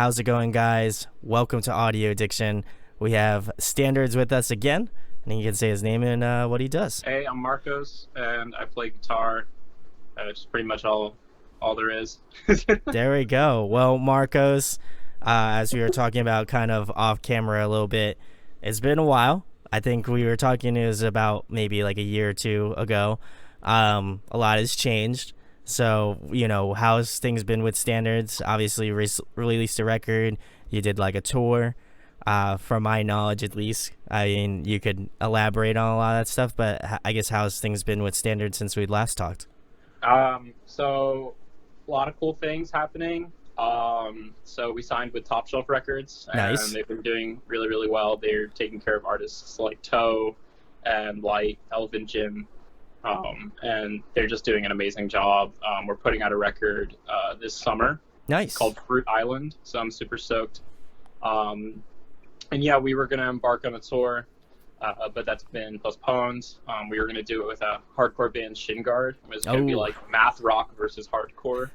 How's it going, guys? Welcome to Audio Addiction. We have Standards with us again, and he can say his name and what he does. Hey, I'm Marcos, and I play guitar. It's pretty much all there is. There we go. Well, Marcos, as we were talking about kind of off camera a little bit, it's been a while. I think we were talking, it was about maybe like a year or two ago. A lot has changed. So, how's things been with Standards? Obviously, released a record. You did like a tour, from my knowledge at least. I mean, you could elaborate on a lot of that stuff, but I guess how's things been with Standards since we last talked? So a lot of cool things happening. So we signed with Top Shelf Records, and Nice. they've been doing really, really well. They're taking care of artists like Toe and Lite, Elephant Gym, and they're just doing an amazing job. We're putting out a record this summer Nice. called Fruit Island, so I'm super stoked. And yeah, we were going to embark on a tour, but that's been postponed. We were going to do it with a hardcore band, Shin Guard. It was going to be like math rock versus hardcore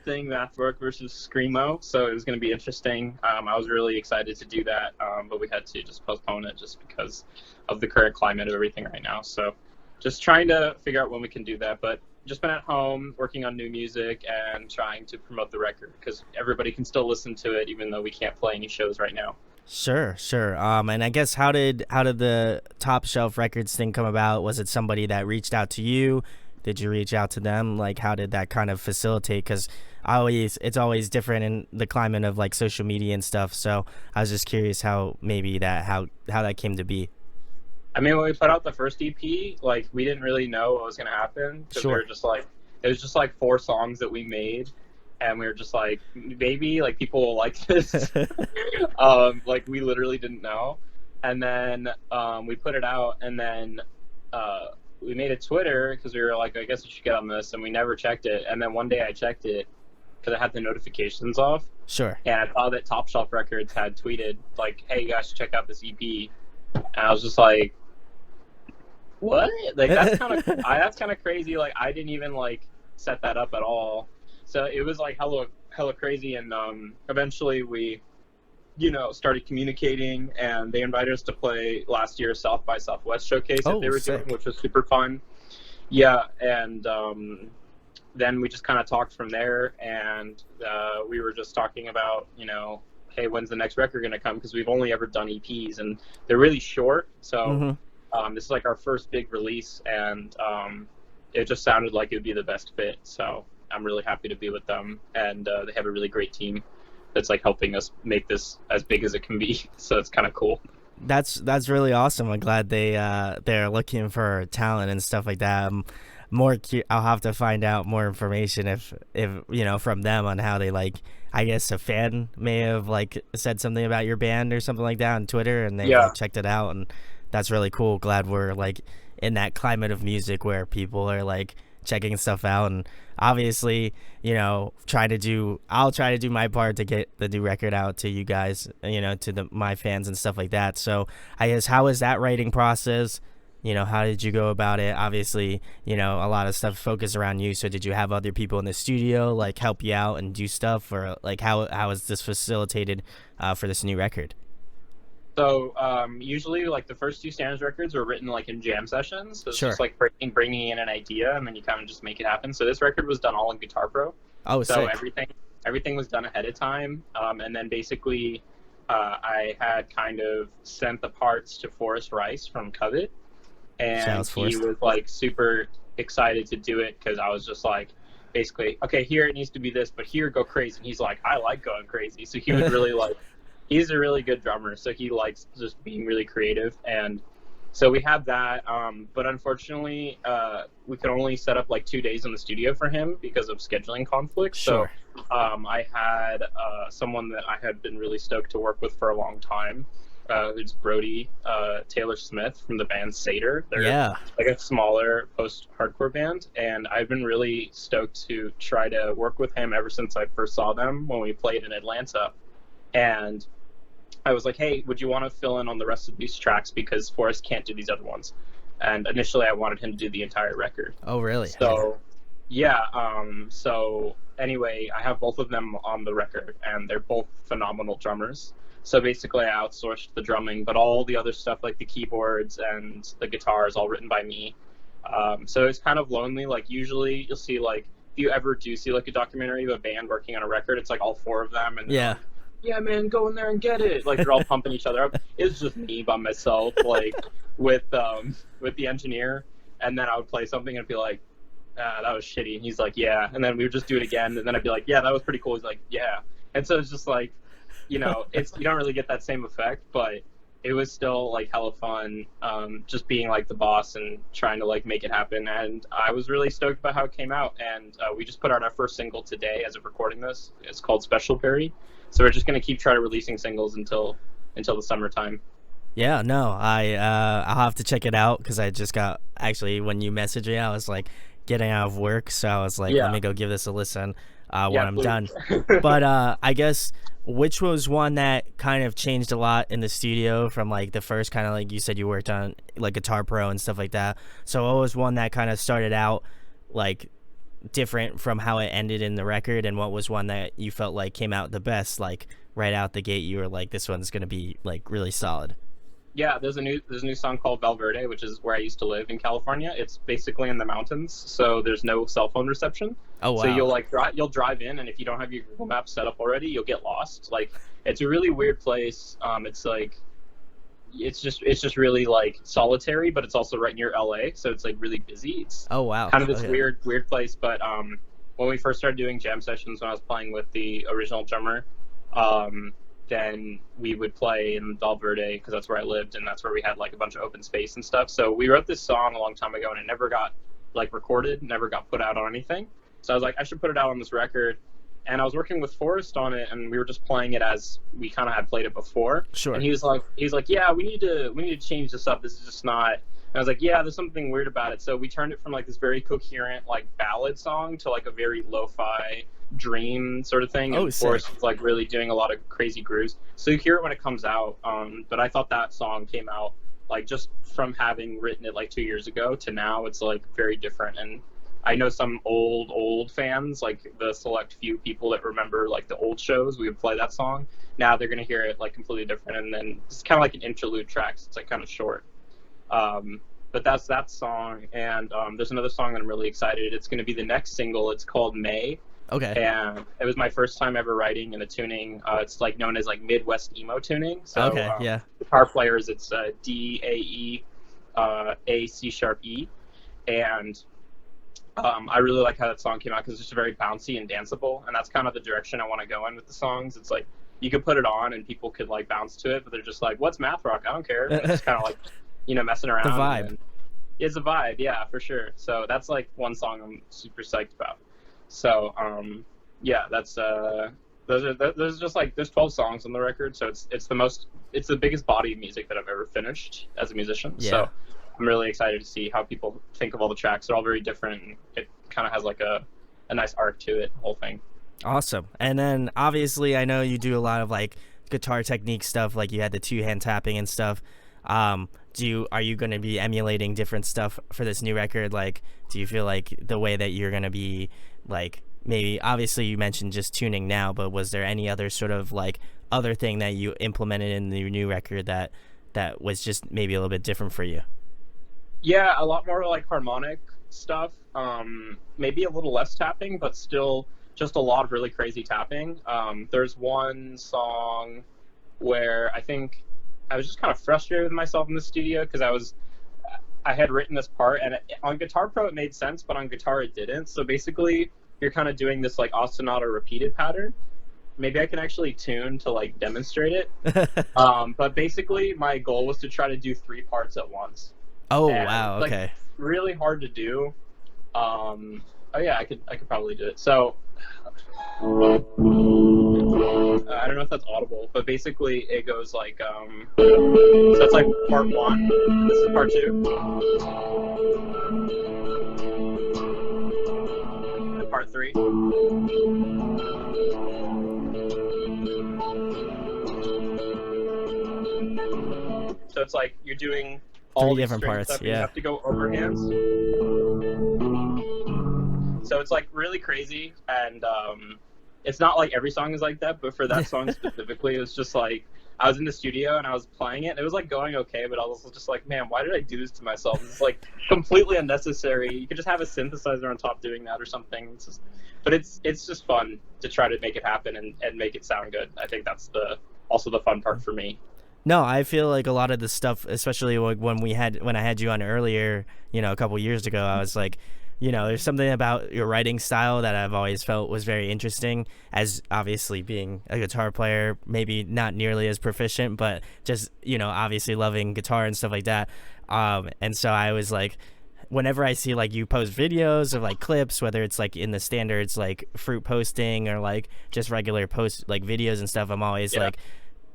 thing, math rock versus screamo. So it was going to be interesting. I was really excited to do that, but we had to just postpone it just because of the current climate of everything right now. So just trying to figure out when we can do that. But just been at home working on new music and trying to promote the record because everybody can still listen to it even though we can't play any shows right now. Sure. And I guess how did the Top Shelf Records thing come about? Was it somebody that reached out to you? Did you reach out to them? Like, how did that kind of facilitate? Because it's always different in the climate of like social media and stuff. So I was just curious how that came to be. I mean, when we put out the first EP, like, we didn't really know what was going to happen. Because Sure. we were just like, it was just like 4 songs that we made. And we were just like, maybe, like, people will like this. Like, we literally didn't know. And then we put it out, and then we made a Twitter because we were like, I guess we should get on this. And we never checked it. And then one day I checked it because I had the notifications off. Sure. And I saw that Top Shelf Records had tweeted, like, hey, you guys should check out this EP. And I was just like, what? Like, that's kind of crazy. Like, I didn't even like set that up at all. So it was like hella crazy. And eventually we, started communicating, and they invited us to play last year's South by Southwest showcase that they were doing, which was super fun. Yeah, and then we just kind of talked from there, and we were just talking about, hey, when's the next record going to come? Because we've only ever done EPs, and they're really short. So this is like our first big release, and it just sounded like it would be the best fit. So I'm really happy to be with them, and they have a really great team that's like helping us make this as big as it can be. So it's kind of cool. That's really awesome. I'm glad they're looking for talent and stuff like that. I'll have to find out more information if from them on how they, like, I guess a fan may have like said something about your band or something like that on Twitter, and they checked it out, and that's really cool. Glad we're like in that climate of music where people are like checking stuff out, and obviously I'll try to do my part to get the new record out to you guys, to my fans and stuff like that. So I guess, how is that writing process? How did you go about it? Obviously, a lot of stuff focused around you. So did you have other people in the studio like help you out and do stuff, or like how is this facilitated for this new record? So usually, like, the first 2 Standards records were written like in jam sessions. So it's Sure. just like bringing in an idea, and then you kind of just make it happen. So this record was done all in Guitar Pro. Oh, So sick. everything was done ahead of time, and then basically I had kind of sent the parts to Forrest Rice from Covet, and he was like super excited to do it because I was just like, basically, okay, here it needs to be this, but here go crazy. And he's like, I like going crazy. So he was really like, he's a really good drummer, so he likes just being really creative. And so we had that, but unfortunately we could only set up like 2 days in the studio for him because of scheduling conflicts. Sure. So I had someone that I had been really stoked to work with for a long time. It's Brody Taylor Smith from the band Seder. They're like a smaller post-hardcore band, and I've been really stoked to try to work with him ever since I first saw them when we played in Atlanta. And I was like, hey, would you want to fill in on the rest of these tracks because Forrest can't do these other ones? And initially I wanted him to do the entire record. Oh, really? So, yeah. So anyway, I have both of them on the record, and they're both phenomenal drummers. So basically, I outsourced the drumming, but all the other stuff like the keyboards and the guitar is all written by me. So it's kind of lonely. Like usually, you'll see like if you ever do see like a documentary of a band working on a record, it's like all four of them, and they're Yeah. like, "Yeah, man, go in there and get it!" Like they're all pumping each other up. It's just me by myself, like with the engineer, and then I would play something and be like, that was shitty. And he's like, yeah. And then we would just do it again. And then I'd be like, yeah, that was pretty cool. He's like, yeah. And so it's just like, it's you don't really get that same effect, but it was still like hella fun, just being like the boss and trying to like make it happen. And I was really stoked about how it came out. And we just put out our first single today as of recording this. It's called Special Berry. So we're just gonna keep trying to releasing singles until the summertime. Yeah, no, I'll have to check it out because I just got actually when you messaged me, I was like getting out of work, so I was like, Yeah. let me go give this a listen when Yeah, I'm please. done. But I guess which was one that kind of changed a lot in the studio from like the first kind of like you said you worked on like Guitar Pro and stuff like that. So what was one that kind of started out like different from how it ended in the record, and what was one that you felt like came out the best, like right out the gate you were like this one's gonna be like really solid? Yeah, there's a new song called Valverde, which is where I used to live in California. It's basically in the mountains, so there's no cell phone reception. Oh wow. So you'll drive in, and if you don't have your Google Maps set up already, you'll get lost. Like it's a really weird place. It's like it's just really like solitary, but it's also right near LA, so it's like really busy. It's Oh wow. kind of this Okay. weird place. But when we first started doing jam sessions, when I was playing with the original drummer, then we would play in Valverde because that's where I lived and that's where we had like a bunch of open space and stuff. So we wrote this song a long time ago and it never got like recorded, never got put out on anything. So I was like, I should put it out on this record. And I was working with Forrest on it, and we were just playing it as we kind of had played it before. Sure. And he's like, yeah, we need to change this up. This is just not. And I was like, yeah, there's something weird about it. So we turned it from like this very coherent like ballad song to like a very lo-fi dream sort of thing. Oh, And sick. Forrest was like really doing a lot of crazy grooves. So you hear it when it comes out. But I thought that song came out like just from having written it like 2 years ago to now, it's like very different. And I know some old fans, like the select few people that remember like the old shows, we would play that song. Now they're gonna hear it like completely different, and then it's kind of like an interlude track. So it's like kind of short. But that's that song, and there's another song that I'm really excited. It's gonna be the next single. It's called May, Okay. and it was my first time ever writing in a tuning. It's like known as like Midwest emo tuning. So Okay. Yeah. guitar players, it's D A E A C sharp E, and I really like how that song came out because it's just very bouncy and danceable, and that's kind of the direction I want to go in with the songs. It's like you could put it on and people could like bounce to it, but they're just like, "What's math rock? I don't care." And it's kind of like messing around. The vibe. And it's a vibe, yeah, for sure. So that's like one song I'm super psyched about. So yeah, that's there's just like there's 12 songs on the record, so it's the biggest body of music that I've ever finished as a musician. Yeah. So I'm really excited to see how people think of all the tracks. They're all very different. And it kind of has like a nice arc to it, the whole thing. Awesome. And then obviously I know you do a lot of like guitar technique stuff, like you had the two-hand tapping and stuff. Are you going to be emulating different stuff for this new record? Like, do you feel like the way that you're going to be like, maybe obviously you mentioned just tuning now, but was there any other sort of like other thing that you implemented in the new record that was just maybe a little bit different for you? Yeah, a lot more like harmonic stuff. Maybe a little less tapping, but still just a lot of really crazy tapping. There's one song where I think I was just kind of frustrated with myself in the studio because I had written this part, and on Guitar Pro it made sense, but on guitar it didn't. So basically, you're kind of doing this like ostinato repeated pattern. Maybe I can actually tune to like demonstrate it. But basically, my goal was to try to do 3 parts at once. Oh, And wow. it's, like, Okay. really hard to do. Oh yeah, I could probably do it. So I don't know if that's audible, but basically it goes like so that's like part 1. This is part 2. And part 3. So it's like you're doing all 3 these different string parts, stuff, and yeah. you have to go over hands. So it's like really crazy, and it's not like every song is like that, but for that song specifically, it was just like I was in the studio and I was playing it, and it was like going okay, but I was just like, man, why did I do this to myself? It's like completely unnecessary. You could just have a synthesizer on top doing that or something. But it's just fun to try to make it happen and make it sound good. I think that's also the fun part for me. No, I feel like a lot of the stuff, especially when I had you on earlier, a couple years ago, I was like, there's something about your writing style that I've always felt was very interesting. As obviously being a guitar player, maybe not nearly as proficient, but just obviously loving guitar and stuff like that. And so I was like, whenever I see like you post videos of like clips, whether it's like in the standards like fruit posting or like just regular post like videos and stuff, I'm always like,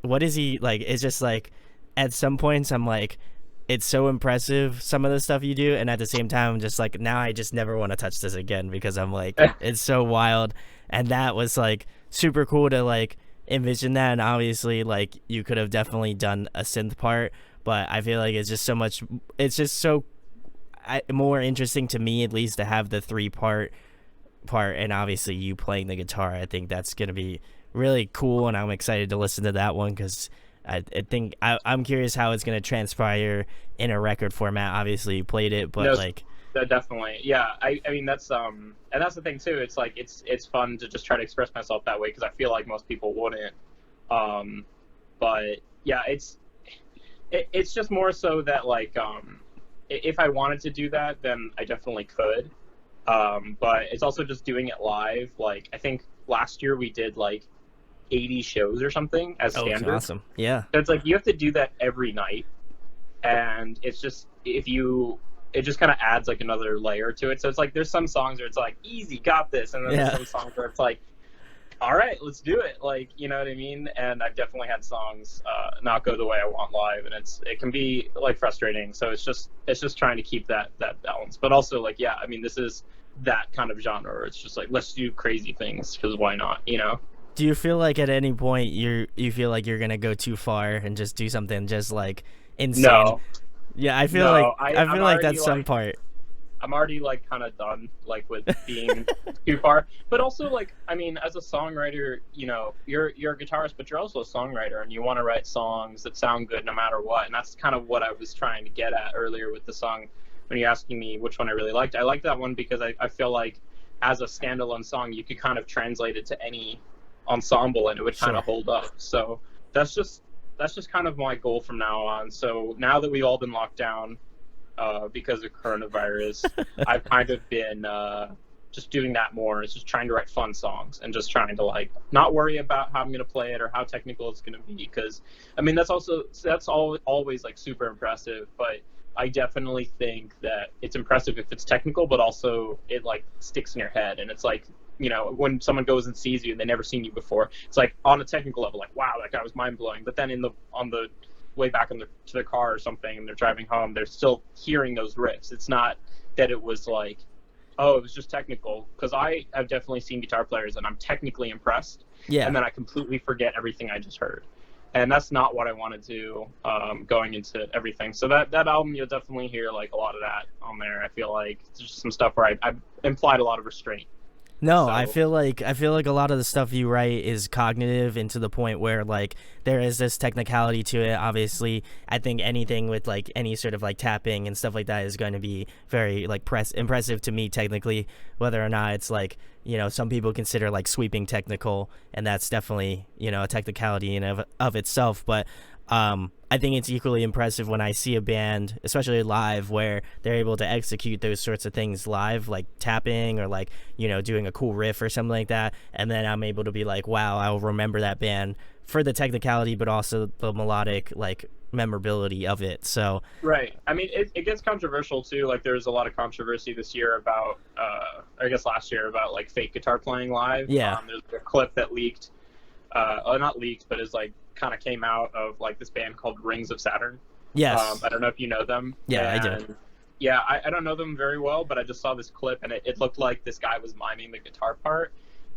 what is he like? It's just like at some points I'm like, it's so impressive some of the stuff you do, and at the same time I'm just like, now I just never want to touch this again because I'm like it's so wild. And that was like super cool to like envision that, and obviously like you could have definitely done a synth part, but I feel like it's just so more interesting to me at least to have the three part, and obviously you playing the guitar. I think that's gonna be really cool, and I'm excited to listen to that one because I think I'm curious how it's going to transpire in a record format. Obviously you played it, but definitely, yeah. I mean that's and that's the thing too. It's like it's fun to just try to express myself that way because I feel like most people wouldn't. But yeah, it's just more so that like if I wanted to do that, then I definitely could. But it's also just doing it live. Like I think last year we did like 80 shows or something as standard. Awesome. Yeah. So it's like you have to do that every night, and it's just it just kind of adds like another layer to it. So it's like there's some songs where it's like easy, got this, and then there's some songs where it's like, all right, let's do it. Like, you know what I mean? And I've definitely had songs not go the way I want live, and it can be like frustrating. So it's just trying to keep that balance, but also like I mean this is that kind of genre where it's just like let's do crazy things because why not, Do you feel like at any point you feel like you're gonna go too far and just do something just like insane? No. Yeah, I feel like that's some part. I'm already like kind of done like with being too far. But also like I mean, as a songwriter, you're a guitarist, but you're also a songwriter, and you want to write songs that sound good no matter what. And that's kind of what I was trying to get at earlier with the song when you're asking me which one I really liked. I liked that one because I feel like as a standalone song, you could kind of translate it to any ensemble and it would kind of hold up. So that's just kind of my goal from now on. So now that we've all been locked down because of coronavirus, I've kind of been just doing that more. It's just trying to write fun songs and just trying to like not worry about how I'm going to play it or how technical it's going to be, because I mean that's always like super impressive, but I definitely think that it's impressive if it's technical, but also it like sticks in your head, and it's like when someone goes and sees you and they've never seen you before, it's like on a technical level, like, wow, that guy was mind blowing. But then on the way back to their car or something, and they're driving home, they're still hearing those riffs. It's not that it was like, oh, it was just technical. Because I have definitely seen guitar players and I'm technically impressed, and then I completely forget everything I just heard. And that's not what I want to do going into everything. So that album, you'll definitely hear like a lot of that on there. I feel like there's just some stuff where I implied a lot of restraint. No, so. I feel like a lot of the stuff you write is cognitive, and to the point where like there is this technicality to it. Obviously, I think anything with like any sort of like tapping and stuff like that is going to be very like impressive to me technically, whether or not it's like some people consider like sweeping technical, and that's definitely a technicality in of itself. But I think it's equally impressive when I see a band, especially live, where they're able to execute those sorts of things live, like tapping or like, doing a cool riff or something like that. And then I'm able to be like, wow, I'll remember that band for the technicality, but also the melodic, like, memorability of it. So right. I mean, it gets controversial too. Like there's a lot of controversy this year about, I guess last year, about like fake guitar playing live. Yeah. There's a clip that leaked, not leaked, but is like, kind of came out of like this band called Rings of Saturn. Yes. I don't know if you know them. Yeah, I do. Yeah, I don't know them very well, but I just saw this clip and it looked like this guy was miming the guitar part,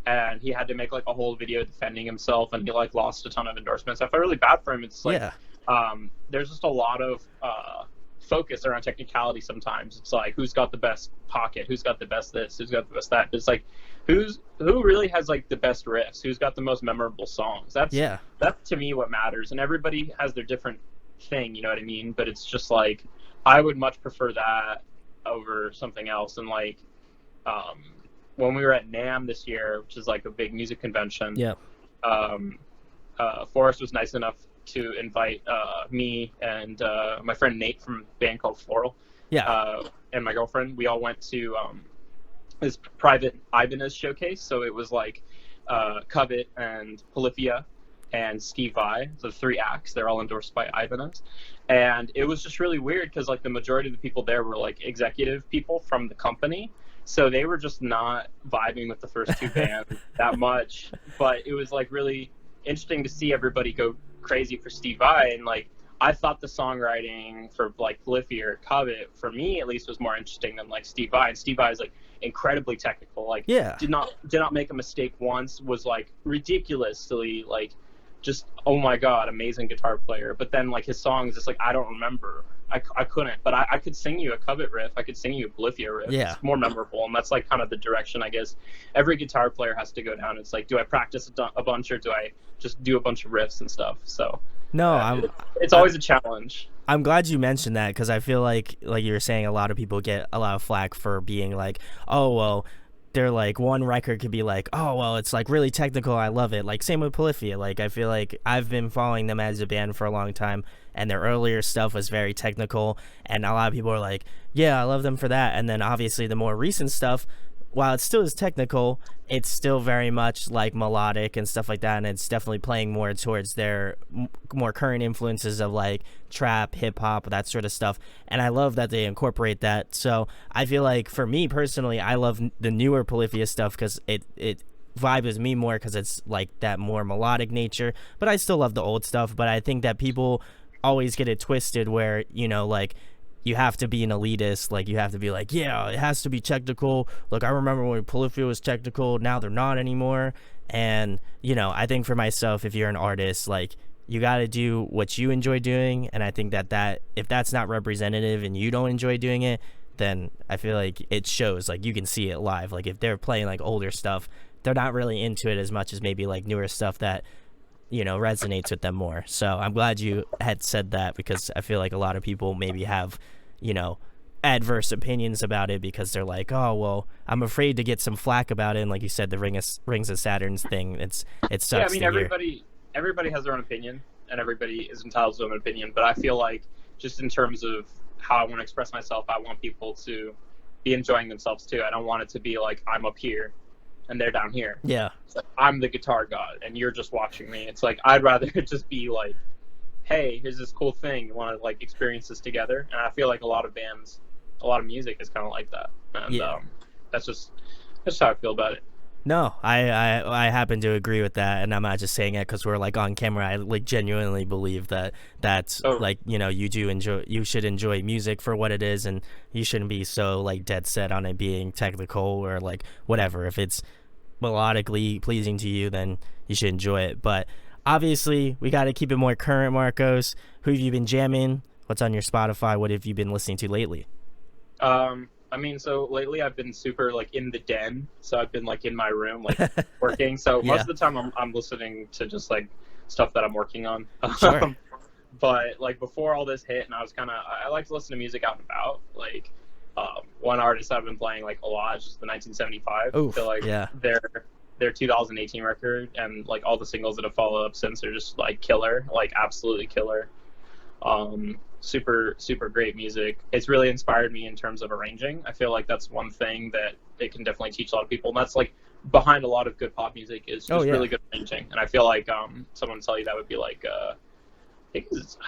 and he had to make like a whole video defending himself, and he like lost a ton of endorsements. I felt really bad for him. It's like there's just a lot of focused around technicality sometimes. It's like, who's got the best pocket, who's got the best this, who's got the best that. It's like, who really has like the best riffs, who's got the most memorable songs. That's to me what matters. And everybody has their different thing, you know what I mean? But it's just like, I would much prefer that over something else. And like, when we were at NAMM this year, which is like a big music convention, Forrest was nice enough to invite me and my friend Nate from a band called Floral, and my girlfriend. We all went to this private Ibanez showcase. So it was like Covet and Polyphia and Steve Vai, the 3 acts. They're all endorsed by Ibanez. And it was just really weird because like the majority of the people there were like executive people from the company. So they were just not vibing with the first 2 bands that much. But it was like really interesting to see everybody go crazy for Steve Vai. And like, I thought the songwriting for like Polyphia or Covet, for me at least, was more interesting than like Steve Vai. And Steve Vai is like incredibly technical. Like, did not make a mistake once. Was like ridiculously like, just, oh my god, amazing guitar player. But then like his songs, it's like, I don't remember. I couldn't, but I could sing you a Covet riff. I could sing you a Polyphia riff. Yeah. It's more memorable, and that's like kind of the direction I guess every guitar player has to go down. It's like, do I practice a bunch, or do I just do a bunch of riffs and stuff? So it's always a challenge. I'm glad you mentioned that, because I feel like you were saying, a lot of people get a lot of flack for being like, oh well, they're like, one record could be like, oh well, it's like really technical, I love it. Like same with Polyphia. Like I feel like I've been following them as a band for a long time, and their earlier stuff was very technical, and a lot of people are like, yeah, I love them for that. And then obviously the more recent stuff, while it still is technical, it's still very much like melodic and stuff like that, and it's definitely playing more towards their more current influences of like trap, hip-hop, that sort of stuff. And I love that they incorporate that. So I feel like, for me personally, I love the newer Polyphia stuff because it vibes me more, because it's like that more melodic nature. But I still love the old stuff. But I think that people always get it twisted where, you know, like, you have to be an elitist. Like, you have to be like, yeah, it has to be technical. Look, I remember when Polyphia was technical, now they're not anymore. And, you know, I think for myself, if you're an artist, like, you got to do what you enjoy doing. And I think that if that's not representative and you don't enjoy doing it, then I feel like it shows. Like, you can see it live. Like, if they're playing like older stuff, they're not really into it as much as maybe like newer stuff that, you know, resonates with them more. So I'm glad you had said that, because I feel like a lot of people maybe have, you know, adverse opinions about it, because they're like, oh well, I'm afraid to get some flack about it. And like you said, the Rings of Saturn's thing, it sucks. Yeah, I mean, everybody has their own opinion, and everybody is entitled to their own opinion. But I feel like, just in terms of how I want to express myself, I want people to be enjoying themselves too. I don't want it to be like, I'm up here and they're down here. Yeah. It's like, I'm the guitar god and you're just watching me. It's like, I'd rather it just be like, hey, here's this cool thing, you want to like experience this together. And I feel like a lot of bands, a lot of music is kind of like that. And that's just how I feel about it. No, I happen to agree with that, and I'm not just saying it because we're like on camera. I like genuinely believe that's like, you know, you should enjoy music for what it is, and you shouldn't be so like dead set on it being technical or like whatever. If it's melodically pleasing to you, then you should enjoy it. But obviously, we got to keep it more current, Marcos. Who have you been jamming? What's on your Spotify? What have you been listening to lately? I mean, so lately I've been super like in the den. So I've been like in my room, like working. So most of the time I'm listening to just like stuff that I'm working on. Sure. But like before all this hit, and I like to listen to music out and about. Like one artist I've been playing like a lot is just the 1975. Oof, I feel like yeah. their 2018 record, and like all the singles that have followed up since, are just like killer, like absolutely killer. Super great music. It's really inspired me in terms of arranging. I feel like that's one thing that it can definitely teach a lot of people, and that's like behind a lot of good pop music is just really good arranging. And I feel like someone tell you that would be like I think it's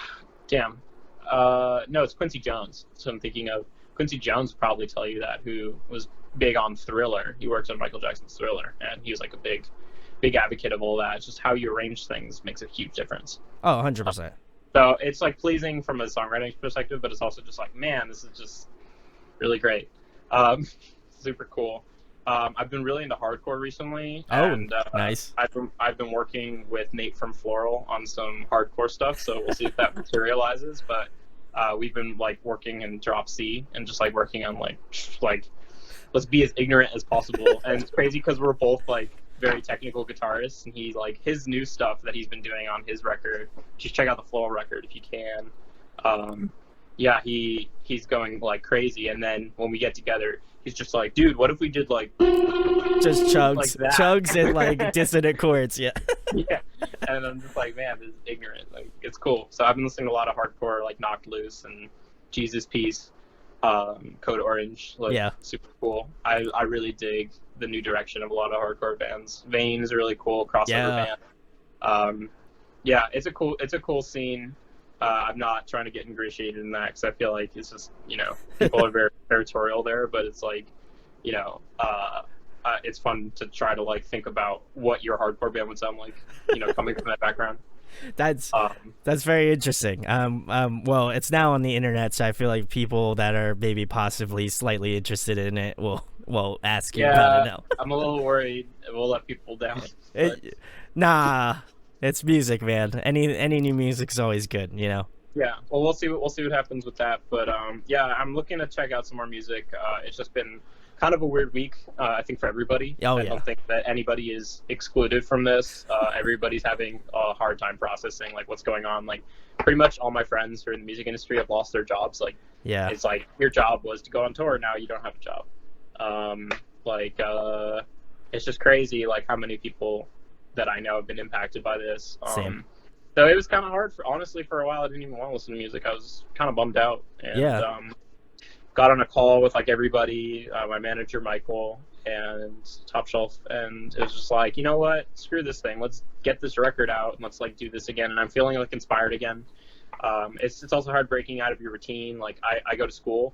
no, it's Quincy Jones. So I'm thinking of Quincy Jones would probably tell you that, who was big on Thriller. He worked on Michael Jackson's Thriller, and he was like a big advocate of all that. It's just how you arrange things makes a huge difference. Oh, 100%. So it's like pleasing from a songwriting perspective, but it's also just like, man, this is just really great. Super cool. I've been really into hardcore recently. And, nice. I've been working with Nate from Floral on some hardcore stuff, so we'll see if that materializes. But we've been like working in drop C and just like working on like let's be as ignorant as possible. And it's crazy because we're both like very technical guitarists, and he like his new stuff that he's been doing on his record. Just check out the Flow record if you can. Yeah, he's going like crazy, and then when we get together, he's just like, dude, what if we did like just chugs, like that? chugs and like dissonant chords, yeah. Yeah, and I'm just like, man, this is ignorant. Like, it's cool. So I've been listening to a lot of hardcore, like Knocked Loose and Jesus Peace, Code Orange. Like, Yeah. super cool. I really dig the new direction of a lot of hardcore bands. Vane is a really cool crossover band. Yeah, it's a cool scene. I'm not trying to get ingratiated in that because I feel like it's just, people are very territorial there, but it's like, it's fun to try to like think about what your hardcore band would sound like, coming from that background. That's very interesting. Well, it's now on the internet, so I feel like people that are maybe possibly slightly interested in it will ask you about it now. I'm a little worried we'll let people down. Nah, it's music, man. Any new music's always good, Yeah, well, we'll see what happens with that. But yeah, I'm looking to check out some more music. It's just been kind of a weird week, I think, for everybody. I don't think that anybody is excluded from this. Everybody's having a hard time processing like what's going on. Like, pretty much all my friends who are in the music industry have lost their jobs. Like, it's like your job was to go on tour, now you don't have a job. It's just crazy, like how many people that I know have been impacted by this. Same. So it was kind of hard honestly, for a while. I didn't even want to listen to music. I was kind of bummed out. And, got on a call with like everybody, my manager Michael and Top Shelf, and it was just like, you know what, screw this thing. Let's get this record out and let's like do this again. And I'm feeling like inspired again. It's also hard breaking out of your routine. Like I go to school,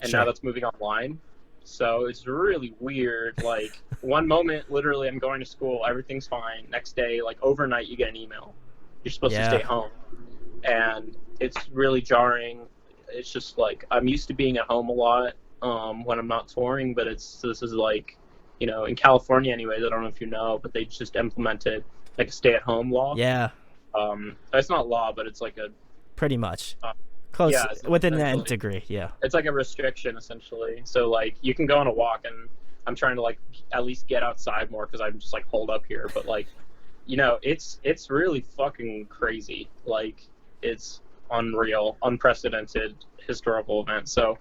and now that's moving online. So it's really weird. Like, one moment, literally, I'm going to school, everything's fine. Next day, like overnight, you get an email. You're supposed to stay home. And it's really jarring. It's just like, I'm used to being at home a lot when I'm not touring, but this is like, in California anyways, I don't know if you know, but they just implemented like a stay-at-home law. Yeah. It's not law, but it's like a... Pretty much. Close, within that degree, yeah. It's like a restriction, essentially. So, like, you can go on a walk, and I'm trying to, like, at least get outside more because I'm just, like, holed up here. But, like, it's really fucking crazy. Like, it's unreal, unprecedented historical event. So,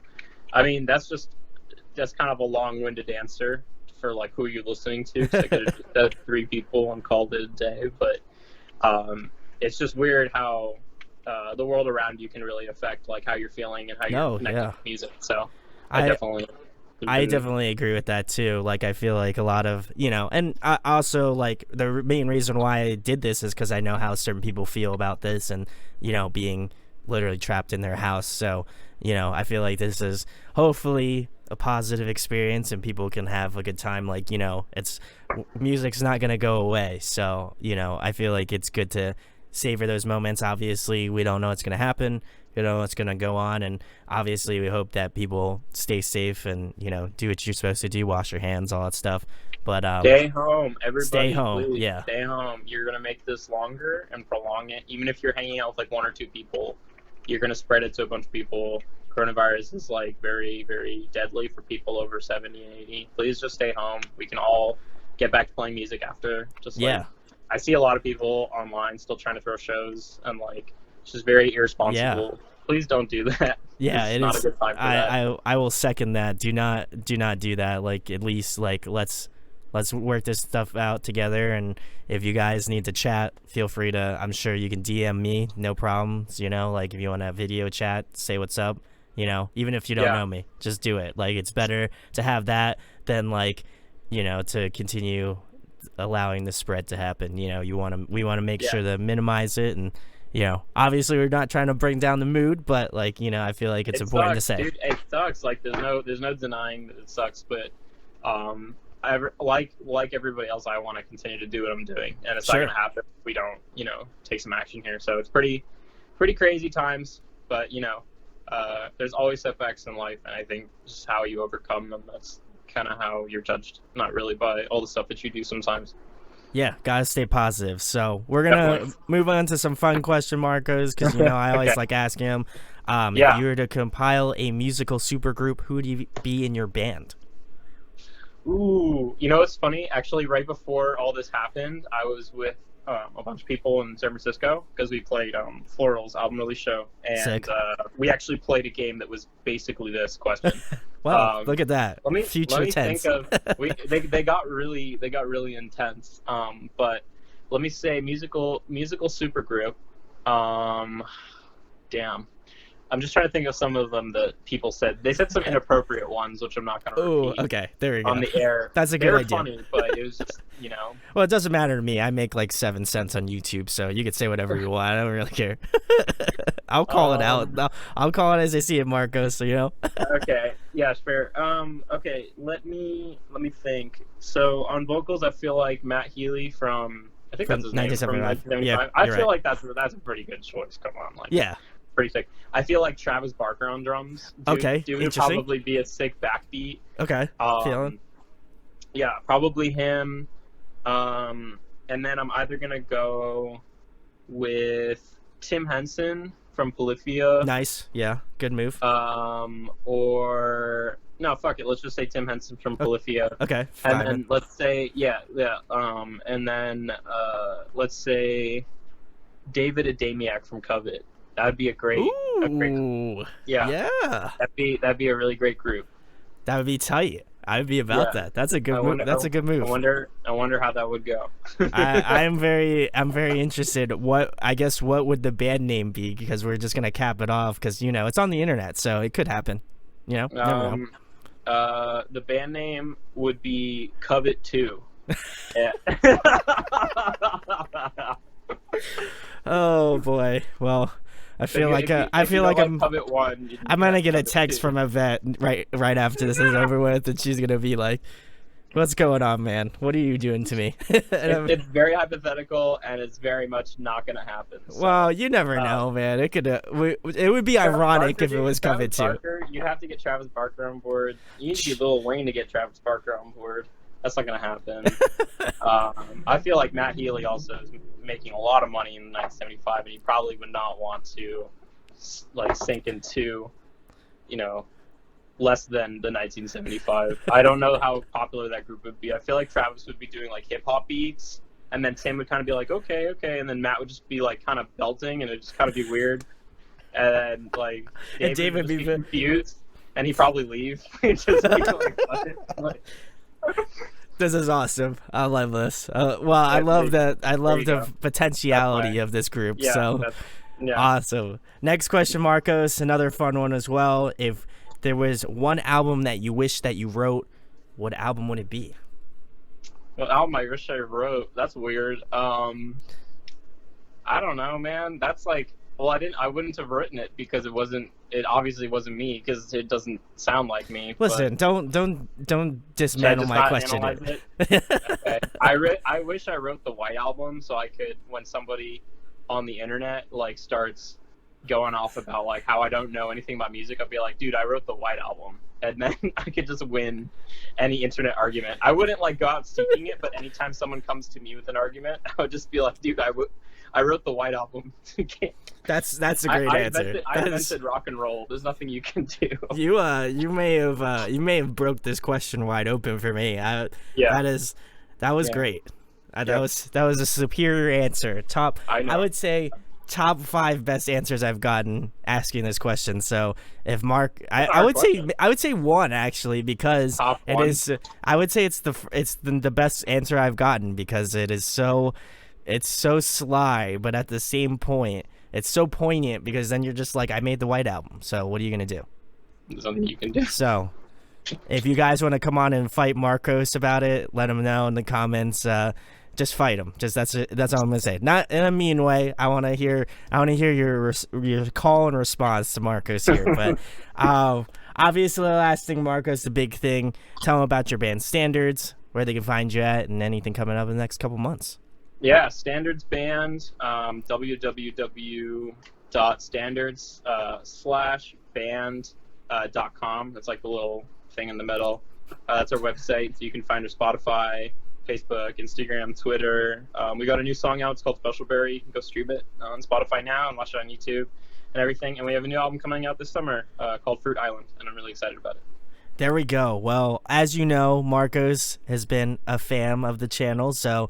I mean, that's kind of a long-winded answer for like who you're listening to. I could have just said 3 people and called it a day, but it's just weird how the world around you can really affect like how you're feeling and how you're connecting with music. So I definitely agree with that too. Like, I feel like a lot of, and I also, like, the main reason why I did this is because I know how certain people feel about this and, being literally trapped in their house. So, I feel like this is hopefully a positive experience and people can have a good time. Like, music's not going to go away. So, I feel like it's good to savor those moments. Obviously, we don't know what's going to happen. We don't know what's going to go on. And obviously, we hope that people stay safe and, do what you're supposed to do, wash your hands, all that stuff. But stay home, everybody. Stay home, please. Yeah. Stay home. You're going to make this longer and prolong it. Even if you're hanging out with like 1 or 2 people, you're going to spread it to a bunch of people. Coronavirus is like very, very deadly for people over 70 and 80. Please just stay home. We can all get back to playing music after. I see a lot of people online still trying to throw shows, and like, it's just very irresponsible. Yeah. Please don't do that. Yeah, it's not a good time for that. I will second that. Do not do that. Like, at least like let's work this stuff out together. And if you guys need to chat, feel free to. I'm sure you can DM me, no problems. Like if you want to video chat, say what's up. Even if you don't know me, just do it. Like, it's better to have that than like, to continue allowing the spread to happen. We want to make sure to minimize it, and obviously we're not trying to bring down the mood, but like, I feel like it's important to say. Dude, it sucks. Like, there's no denying that it sucks, but like everybody else, I want to continue to do what I'm doing, and it's not gonna happen if we don't take some action here. So it's pretty crazy times, but there's always setbacks in life, and I think just how you overcome them, that's kind of how you're judged, not really by all the stuff that you do sometimes. Yeah, gotta stay positive. So we're gonna move on to some fun question markers, because I always like asking them. If Yeah. you were to compile a musical supergroup, who would you be in your band? Ooh, you know what's funny? Actually, right before all this happened, I was with a bunch of people in San Francisco because we played Floral's album release show, and Sick. we actually played a game that was basically this question. Well, Um, look at that. let Future me think tense. of they got really intense. But let me say musical supergroup. Um, damn. I'm just trying to think of some of them that people said. They said some inappropriate ones, which I'm not going to Oh, repeat okay. There we on go. the air. That's a They good were idea. funny, but it was just, you know. Well, it doesn't matter to me. I make like 7 cents on YouTube, so you could say whatever you want. I don't really care. I'll call it out. I'll call it as I see it, Marcos. So you know. Okay, yeah, fair. Okay, let me think. So on vocals, I feel like Matt Healy from, I think From that's his name, from 1975. Yeah, 1975. I you're feel right. like that's a pretty good choice. Come on, like Yeah. pretty sick. I feel like Travis Barker on drums. Okay, Dude would interesting. probably be a sick backbeat. Okay. Feeling. Yeah, probably him. And then I'm either gonna go with Tim Henson from Polyphia. Nice. Yeah. Good move. Or no, fuck it. Let's just say Tim Henson from Polyphia. Okay. And Fine. then let's say and then let's say David Adamiak from Covet. That'd be a great Ooh. yeah. Yeah. That'd be a really great group. That would be tight. I would be about Yeah. that. That's a good move. That's a good move. I wonder how that would go. I'm very interested. What would the band name be? Because we're just gonna cap it off. Because it's on the internet, so it could happen. Never know. The band name would be Covet 2. Yeah. Oh boy. Well, I feel like I'm Covet 1. I'm gonna get a Covet text 2. from Yvette right after this is over with, and she's gonna be like, "What's going on, man? What are you doing to me?" It's very hypothetical, and it's very much not going to happen. So. Well, you never know, man. It could. It would be ironic if it was Covet 2. You have to get Travis Barker on board. You need to get Lil Wayne to get Travis Barker on board. That's not going to happen. I feel like Matt Healy also is making a lot of money in 1975, and he probably would not want to sink into, less than the 1975. I don't know how popular that group would be. I feel like Travis would be doing hip hop beats, and then Tim would kind of be like, okay, and then Matt would just be kind of belting, and it'd just kind of be weird. And David would be confused, and he'd probably leave. Just be This is awesome. I love this. I love that. I love the potentiality of this group. Yeah, so awesome. Next question, Marcos. Another fun one as well. If there was one album that you wish that you wrote, what album would it be? What album I wish I wrote? That's weird. I don't know, man. That's I wouldn't have written it because it obviously wasn't me because it doesn't sound like me. Listen, don't dismantle my question. Okay. I wish I wrote the White Album so I could, when somebody on the internet starts going off about how I don't know anything about music, I'd be like, dude, I wrote the White Album, and then I could just win any internet argument. I wouldn't go out seeking it, but anytime someone comes to me with an argument, I would just be like, dude, I wrote the White Album. That's a great answer. I invented rock and roll. There's nothing you can do. You may have broke this question wide open for me. That was great. That was a superior answer. I would say top 5 best answers I've gotten asking this question. So if Mark, I would say 1 actually, because it is. I would say it's the best answer I've gotten because it's so sly, but at the same point, it's so poignant because then you're just like, I made the White Album. So what are you gonna do? There's nothing you can do. So if you guys want to come on and fight Marcos about it, let him know in the comments. Just fight him. That's all I'm gonna say. Not in a mean way. I want to hear your call and response to Marcos here. But obviously, the last thing, Marcos, the big thing. Tell them about your band Standards, where they can find you at, and anything coming up in the next couple months. Yeah, Standards Band. www.standards/band.com. That's the little thing in the middle. That's our website. So you can find our Spotify, Facebook, Instagram, Twitter. We got a new song out. It's called Special Berry. You can go stream it on Spotify now and watch it on YouTube. and everything. And we have a new album coming out this summer called Fruit Island, and I'm really excited about it. There we go. Well, as you know, Marcos has been a fan of the channel, so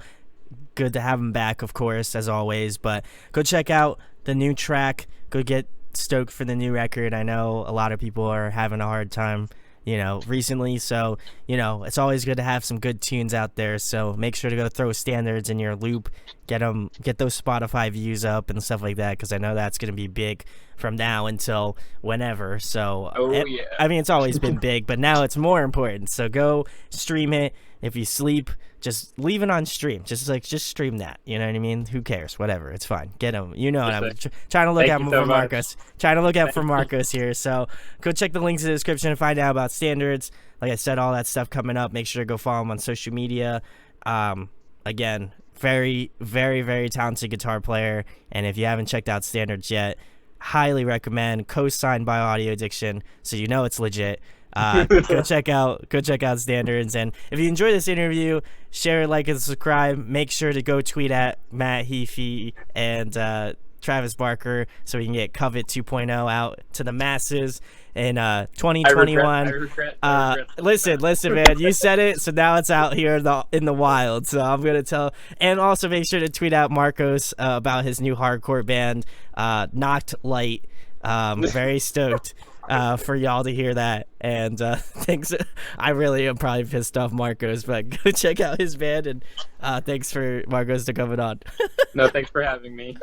good to have him back, of course, as always. But go check out the new track. Go get stoked for the new record. I know a lot of people are having a hard time, recently. So, it's always good to have some good tunes out there. So make sure to go throw Standards in your loop. Get those Spotify views up and stuff like that, because I know that's going to be big from now until whenever. So, Yeah. I mean, it's always been big, but now it's more important. So go stream it. If you sleep, just leave it on stream. Just stream that. You know what I mean? Who cares? Whatever. It's fine. Get them. I'm trying to look out for Marcos. Trying to look out for Marcos here. So go check the links in the description and find out about Standards. Like I said, all that stuff coming up. Make sure to go follow him on social media. Again, very, very, very talented guitar player. And if you haven't checked out Standards yet, highly recommend. Co-signed by Audio Addiction, so it's legit. Go check out Standards. And if you enjoy this interview, share, like, and subscribe. Make sure to go tweet at Matt Heafy and Travis Barker, so we can get Covet 2.0 out to the masses in 2021. I regret Listen, man, you said it, so now it's out here in the wild. So I'm gonna tell, and also make sure to tweet out Marcos about his new hardcore band, Knocked Lite. Very stoked for y'all to hear that. And thanks. I really am probably pissed off Marcos, but go check out his band. And thanks for Marcos to coming on. No, thanks for having me.